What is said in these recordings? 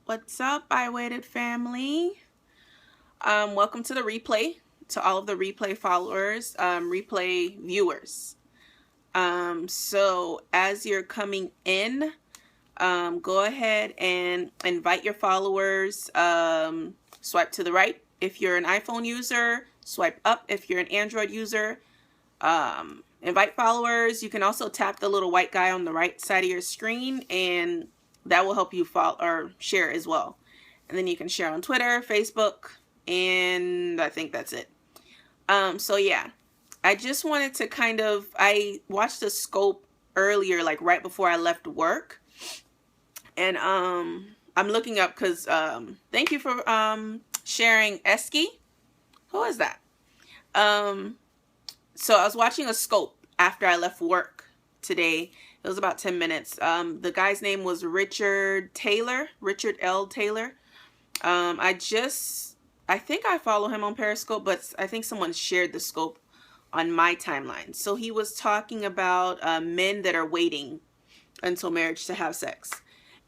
What's up, I Waited family? Welcome to the replay, to all of the replay followers, replay viewers. So as you're coming in, go ahead and invite your followers. Swipe to the right if you're an iPhone user, swipe up if you're an Android user. Invite followers. You can also tap the little white guy on the right side of your screen, and that will help you follow or share as well. And then you can share on Twitter, Facebook, and I think that's it. So yeah, I just wanted to I watched a scope earlier, like right before I left work. And I'm looking up because thank you for sharing Esky. Who is that? So I was watching a scope after I left work today. It was about 10 minutes. The guy's name was Richard L. Taylor. I think I follow him on Periscope, but I think someone shared the scope on my timeline. So he was talking about men that are waiting until marriage to have sex.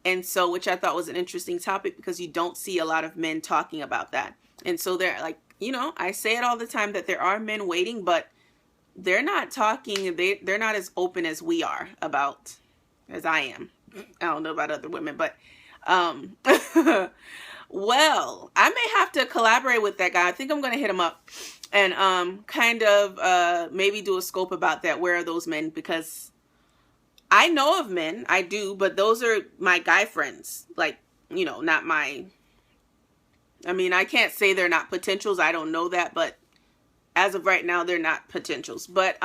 And so, which I thought was an interesting topic because you don't see a lot of men talking about that. And so they're like, I say it all the time that there are men waiting, but they're not talking, they're not as open as we are about, as I am. I don't know about other women, but well, I may have to collaborate with that guy. I think I'm going to hit him up and maybe do a scope about that. Where are those men? Because I know of men, I do, but those are my guy friends. Like, not my, I can't say they're not potentials. I don't know that, but as of right now, they're not potentials. But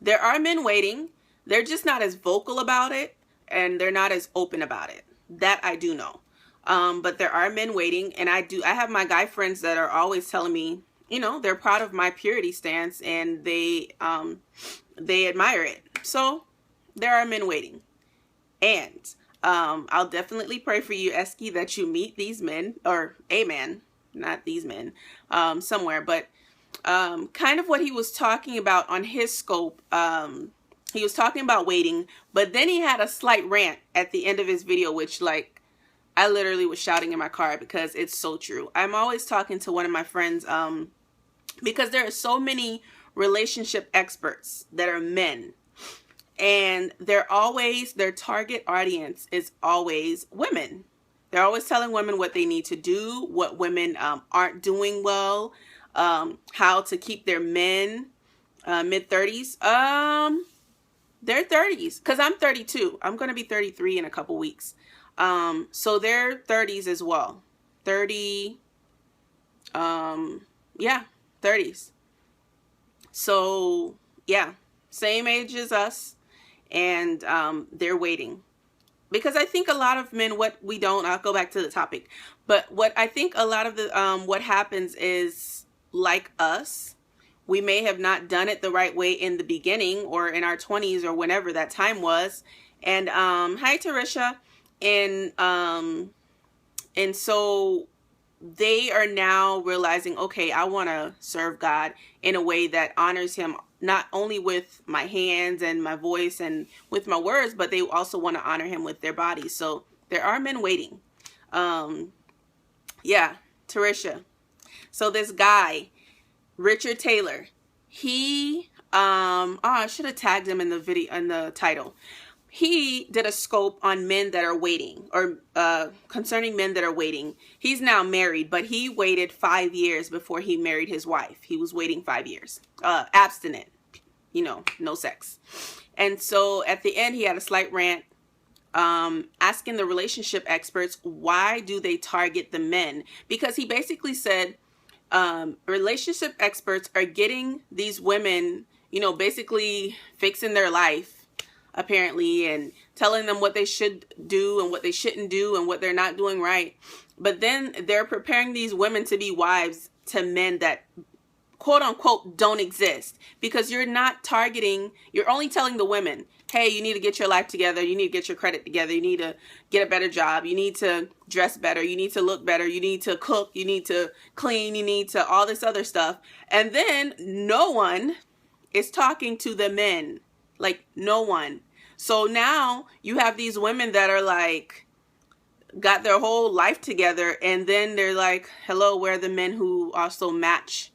there are men waiting. They're just not as vocal about it, and they're not as open about it. That I do know. But there are men waiting, and I have my guy friends that are always telling me, they're proud of my purity stance, and they admire it. So there are men waiting. And I'll definitely pray for you, Esky, that you meet these men, or a man, not these men, somewhere. But kind of what he was talking about on his scope, he was talking about waiting, but then he had a slight rant at the end of his video, which I literally was shouting in my car because it's so true. I'm always talking to one of my friends, because there are so many relationship experts that are men, and their target audience is always women. They're always telling women what they need to do, what women aren't doing well, how to keep their men, mid-30s, their 30s, because I'm 32. I'm going to be 33 in a couple weeks. So they're 30s as well. 30, 30s. So yeah, same age as us, and they're waiting. Because I think a lot of men, I'll go back to the topic, but what I think a lot of what happens is, like us, we may have not done it the right way in the beginning or in our 20s or whenever that time was. And hi, Tarisha. And so they are now realizing, okay, I want to serve God in a way that honors him, not only with my hands and my voice and with my words, but they also want to honor him with their bodies. So there are men waiting. Yeah, Tarisha. So this guy, Richard Taylor, he, I should have tagged him in the video, in the title. He did a scope on men that are waiting, or concerning men that are waiting. He's now married, but he waited 5 years before he married his wife. He was waiting 5 years, abstinent, no sex. And so at the end, he had a slight rant, asking the relationship experts, why do they target the men? Because he basically said, relationship experts are getting these women, basically fixing their life, apparently, and telling them what they should do and what they shouldn't do and what they're not doing right. But then they're preparing these women to be wives to men that, quote unquote, don't exist, because you're only telling the women, hey, you need to get your life together. You need to get your credit together. You need to get a better job. You need to dress better. You need to look better. You need to cook. You need to clean. You need to all this other stuff. And then no one is talking to the men. Like, no one. So now you have these women that are like, got their whole life together, and then they're like, hello, where are the men who also match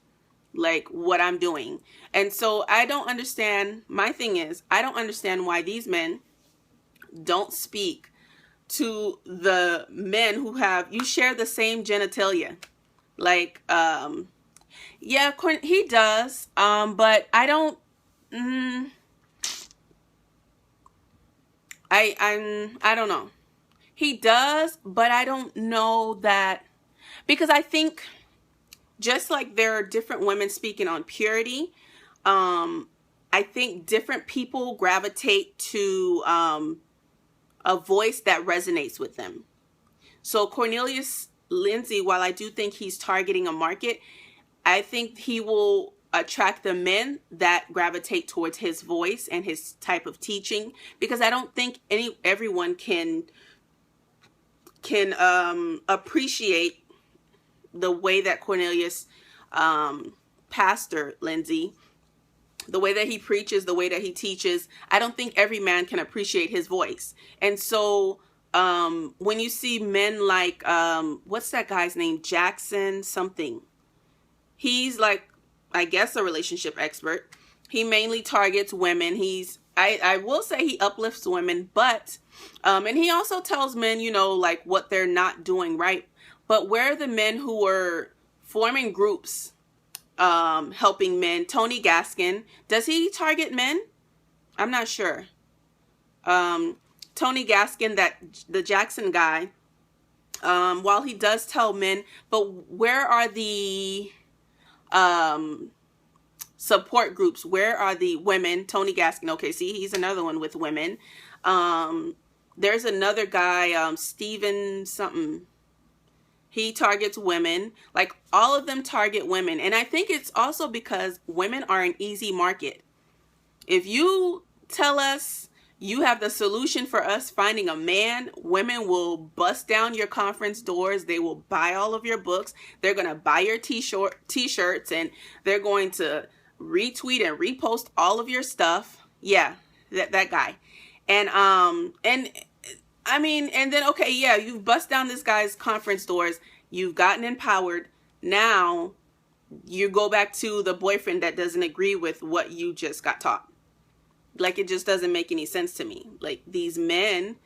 like what I'm doing? And so I don't understand. My thing is, I don't understand why these men don't speak to the men who have, you share the same genitalia. Like, yeah, he does. But I don't, I don't know. He does, but I don't know that, because I think just like there are different women speaking on purity, I think different people gravitate to a voice that resonates with them. So Cornelius Lindsay, while I do think he's targeting a market, I think he will attract the men that gravitate towards his voice and his type of teaching, because I don't think everyone can appreciate the way that Cornelius, Pastor Lindsay, the way that he preaches, the way that he teaches. I don't think every man can appreciate his voice. And so when you see men like, what's that guy's name? Jackson something. He's like, I guess, a relationship expert. He mainly targets women. I will say he uplifts women, but, and he also tells men, you know, like what they're not doing right. But where are the men who are forming groups, helping men? Tony Gaskin, does he target men? I'm not sure. Tony Gaskin, the Jackson guy, while he does tell men, but where are the support groups? Where are the women? Tony Gaskin, okay, see, he's another one with women. There's another guy, Steven something. He targets women. Like, all of them target women. And I think it's also because women are an easy market. If you tell us you have the solution for us finding a man, women will bust down your conference doors. They will buy all of your books. They're going to buy your t-shirts, and they're going to retweet and repost all of your stuff. Yeah, that guy. And I mean, and then, okay, yeah, you've bust down this guy's conference doors. You've gotten empowered. Now you go back to the boyfriend that doesn't agree with what you just got taught. Like, it just doesn't make any sense to me. Like, these men,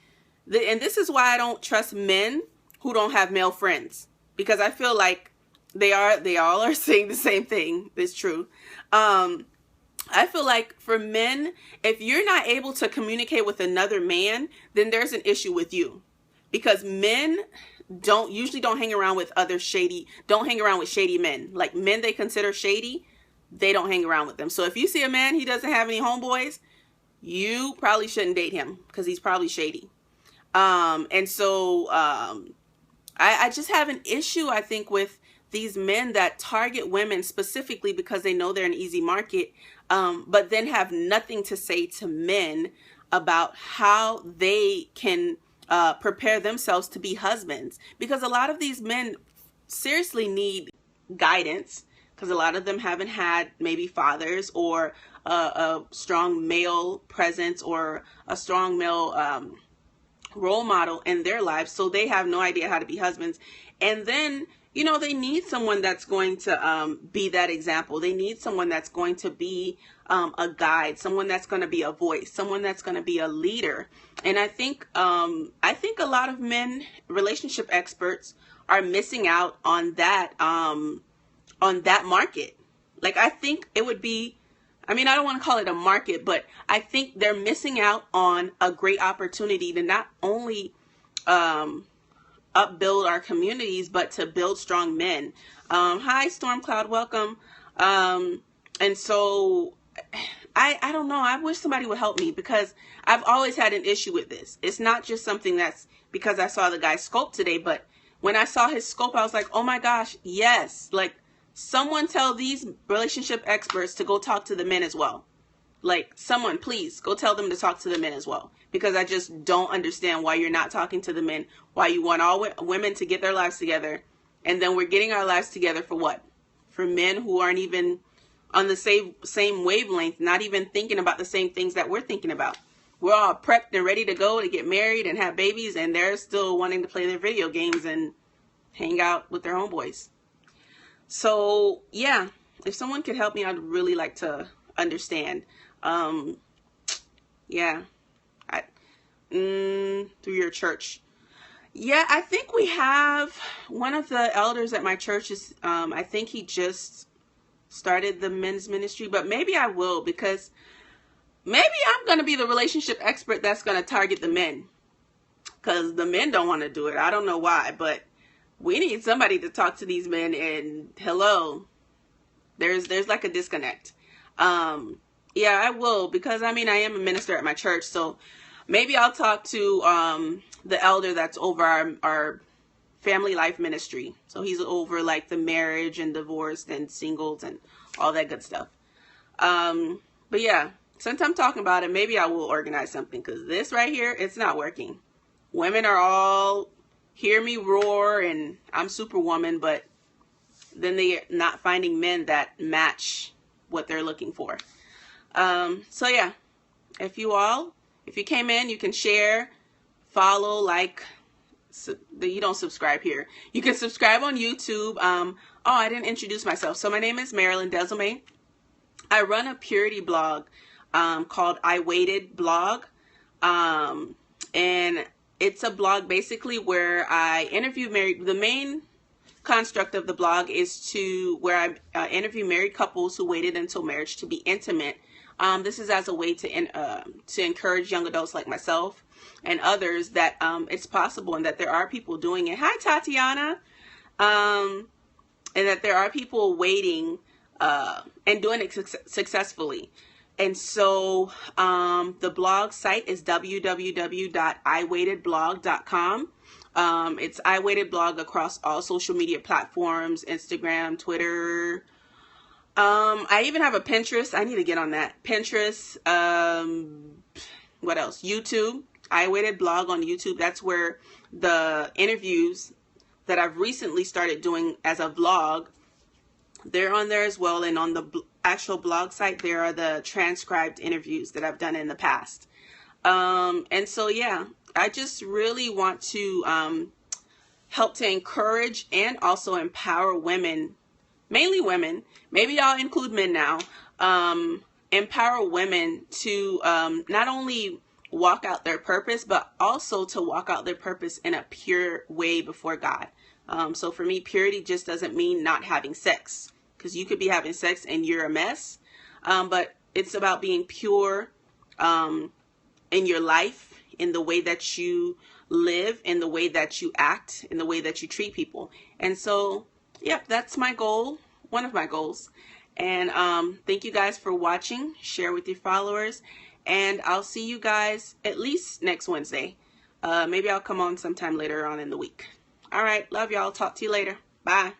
and this is why I don't trust men who don't have male friends, because I feel like they all are saying the same thing. It's true. I feel like for men, if you're not able to communicate with another man, then there's an issue with you, because men usually don't hang around with don't hang around with shady men. Like, men they consider shady, they don't hang around with them. So if you see a man, he doesn't have any homeboys, you probably shouldn't date him, because he's probably shady. And so I just have an issue, I think, with these men that target women specifically because they know they're an easy market, but then have nothing to say to men about how they can prepare themselves to be husbands. Because a lot of these men seriously need guidance, because a lot of them haven't had maybe fathers or a strong male presence or a strong male role model in their lives. So they have no idea how to be husbands. And then, you know, they need someone that's going to be that example. They need someone that's going to be a guide, someone that's going to be a voice, someone that's going to be a leader. And I think a lot of men, relationship experts, are missing out on that market. Like, I think it would be, I mean, I don't want to call it a market, but I think they're missing out on a great opportunity to not only upbuild our communities, but to build strong men. Hi, Stormcloud, welcome. And so I don't know. I wish somebody would help me, because I've always had an issue with this. It's not just something that's because I saw the guy's scope today, but when I saw his scope, I was like, oh my gosh, yes. Like, someone tell these relationship experts to go talk to the men as well. Like, someone, please go tell them to talk to the men as well, because I just don't understand why you're not talking to the men, why you want all women to get their lives together. And then we're getting our lives together for what? For men who aren't even on the same wavelength, not even thinking about the same things that we're thinking about. we're all prepped and ready to go to get married and have babies, and they're still wanting to play their video games and hang out with their homeboys. So yeah, if someone could help me, I'd really like to understand. Yeah, through your church. Yeah, I think we have one of the elders at my church is, I think he just started the men's ministry, but maybe I will, because maybe I'm going to be the relationship expert that's going to target the men, because the men don't want to do it. I don't know why, but we need somebody to talk to these men, and hello, there's like a disconnect. Yeah, I will, because I mean, I am a minister at my church, so maybe I'll talk to the elder that's over our family life ministry. So he's over like the marriage and divorced and singles and all that good stuff. But yeah, since I'm talking about it, maybe I will organize something, because this right here, it's not working. Women are all hear me roar and I'm superwoman, but then they're not finding men that match what they're looking for. So yeah, if you came in, you can share, follow, like. You don't subscribe here. You can subscribe on YouTube. Oh, I didn't introduce myself. So my name is Marilyn Desilme. I run a purity blog called I Waited Blog. And it's a blog basically where I interview the main construct of the blog is where I interview married couples who waited until marriage to be intimate. This is as a way to encourage young adults like myself and others that it's possible, and that there are people doing it. Hi, Tatiana. And that there are people waiting and doing it successfully. And so the blog site is www.iwaitedblog.com. It's I Waited Blog across all social media platforms, Instagram, Twitter. I even have a Pinterest. I need to get on that. Pinterest. What else? YouTube. I Waited Blog on YouTube. That's where the interviews that I've recently started doing as a vlog, they're on there as well. And on the actual blog site, there are the transcribed interviews that I've done in the past. And so, yeah, I just really want to help to encourage and also empower women, mainly women. Maybe I'll include men now. Empower women to not only walk out their purpose, but also to walk out their purpose in a pure way before God. So for me, purity just doesn't mean not having sex, because you could be having sex and you're a mess. But it's about being pure in your life, in the way that you live, in the way that you act, in the way that you treat people. And so, yep, that's my goal, one of my goals. And thank you guys for watching. Share with your followers. And I'll see you guys at least next Wednesday. Maybe I'll come on sometime later on in the week. All right. Love y'all. Talk to you later. Bye.